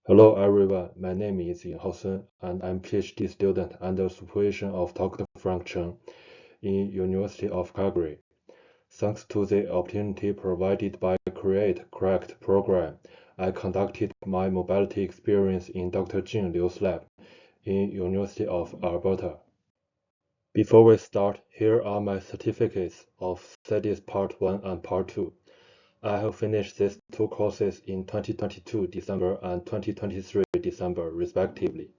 Hello everyone, my name is Yinghao Sun and I'm PhD student under supervision of Dr. Frank Chen in University of Calgary. Thanks to the opportunity provided by Create Correct program, I conducted my mobility experience in Dr. Jing Liu's lab in University of Alberta. Before we start, here are my certificates of studies Part 1 and Part 2. I have finished these two courses in 2022 December and 2023 December, respectively.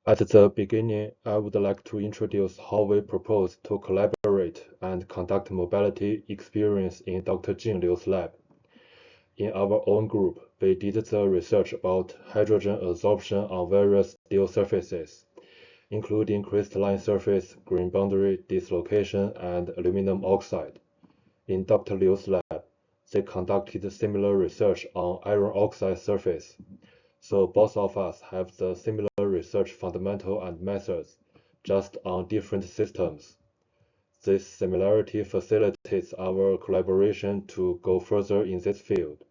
At the beginning, I would like to introduce how we propose to collaborate and conduct mobility experience in Dr. Jing Liu's lab. In our own group, we did the research about hydrogen absorption on various steel surfaces, including crystalline surface, grain boundary dislocation, and aluminum oxide. In Dr. Liu's lab, they conducted similar research on iron oxide surface. So both of us have the similar research fundamental and methods, just on different systems. This similarity facilitates our collaboration to go further in this field,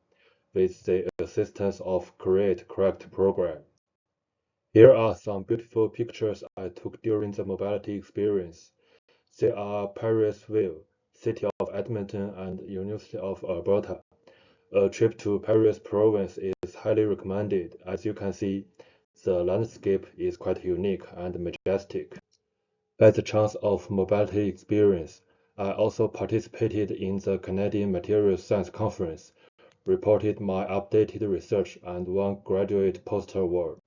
with the assistance of Create Correct program. Here are some beautiful pictures I took during the mobility experience. They are Parisville, City of Edmonton, and University of Alberta. A trip to Paris province is highly recommended. As you can see, the landscape is quite unique and majestic. By the chance of mobility experience, I also participated in the Canadian Materials Science Conference, reported my updated research, and won graduate poster award.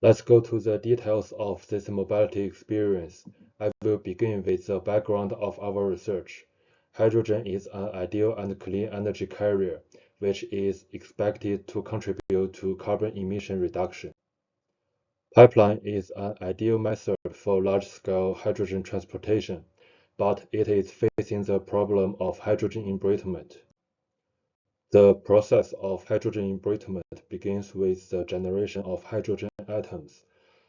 Let's go to the details of this mobility experience. I will begin with the background of our research. Hydrogen is an ideal and clean energy carrier, which is expected to contribute to carbon emission reduction. Pipeline is an ideal method for large-scale hydrogen transportation, but it is facing the problem of hydrogen embrittlement. The process of hydrogen embrittlement begins with the generation of hydrogen atoms.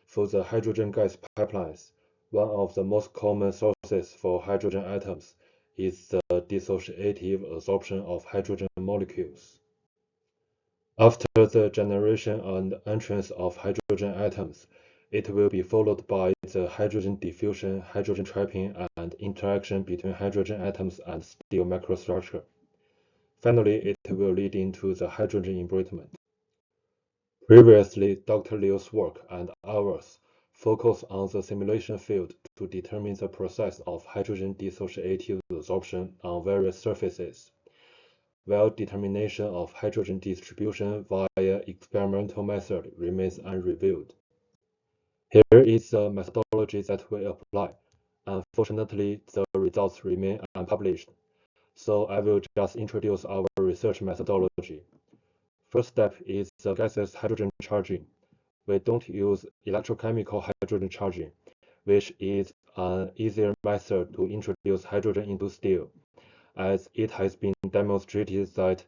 For the hydrogen gas pipelines, one of the most common sources for hydrogen atoms is the dissociative absorption of hydrogen molecules. After the generation and entrance of hydrogen atoms, it will be followed by the hydrogen diffusion, hydrogen trapping, and interaction between hydrogen atoms and steel microstructure. Finally, it will lead into the hydrogen embrittlement. Previously, Dr. Liu's work and ours focused on the simulation field to determine the process of hydrogen dissociative absorption on various surfaces, while determination of hydrogen distribution via experimental method remains unrevealed. Here is the methodology that we apply. Unfortunately, the results remain unpublished, so I will just introduce our research methodology. First step is the gaseous hydrogen charging. We don't use electrochemical hydrogen charging, which is an easier method to introduce hydrogen into steel, as it has been demonstrated that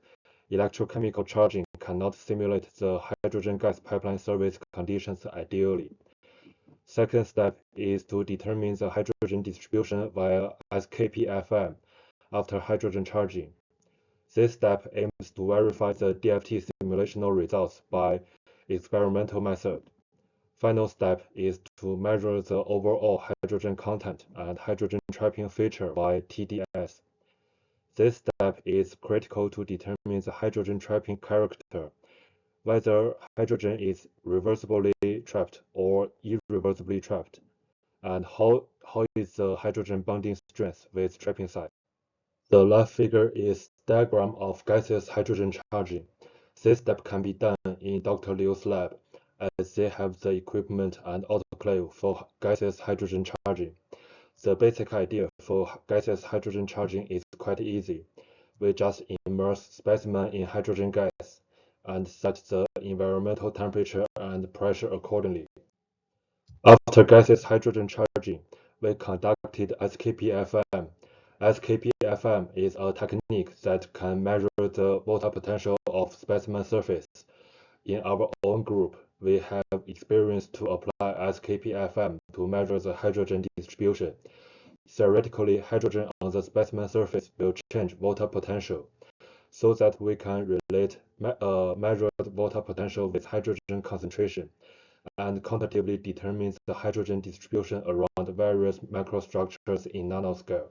electrochemical charging cannot simulate the hydrogen gas pipeline service conditions ideally. Second step is to determine the hydrogen distribution via SKPFM after hydrogen charging. This step aims to verify the DFT simulational results by experimental method. Final step is to measure the overall hydrogen content and hydrogen trapping feature by TDS. This step is critical to determine the hydrogen trapping character, whether hydrogen is reversibly trapped or irreversibly trapped, and how is the hydrogen bonding strength with trapping site. The left figure is diagram of gaseous hydrogen charging. This step can be done in Dr. Liu's lab, as they have the equipment and autoclave for gaseous hydrogen charging. The basic idea for gaseous hydrogen charging is quite easy. We just immerse specimen in hydrogen gas and set the environmental temperature and pressure accordingly. After gaseous hydrogen charging, we conducted SKPFM. SKPFM is a technique that can measure the water potential of specimen surface. In our own group, we have experience to apply SKPFM to measure the hydrogen distribution. Theoretically, hydrogen on the specimen surface will change water potential. so that we can relate measured water potential with hydrogen concentration and quantitatively determine the hydrogen distribution around various microstructures in nanoscale.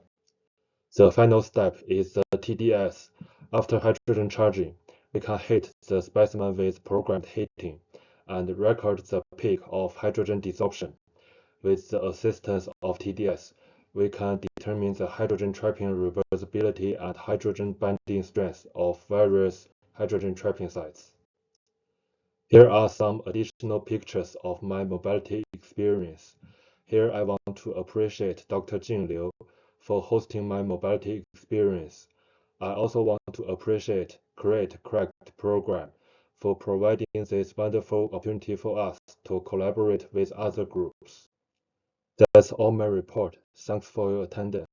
The final step is the TDS. After hydrogen charging, we can heat the specimen with programmed heating and record the peak of hydrogen desorption. With the assistance of TDS, we can determine the hydrogen trapping reversibility and hydrogen binding strength of various hydrogen trapping sites. Here are some additional pictures of my mobility experience. Here I want to appreciate Dr. Jing Liu for hosting my mobility experience. I also want to appreciate Create Cracked program for providing this wonderful opportunity for us to collaborate with other groups. That's all my report. Thanks for your attendance.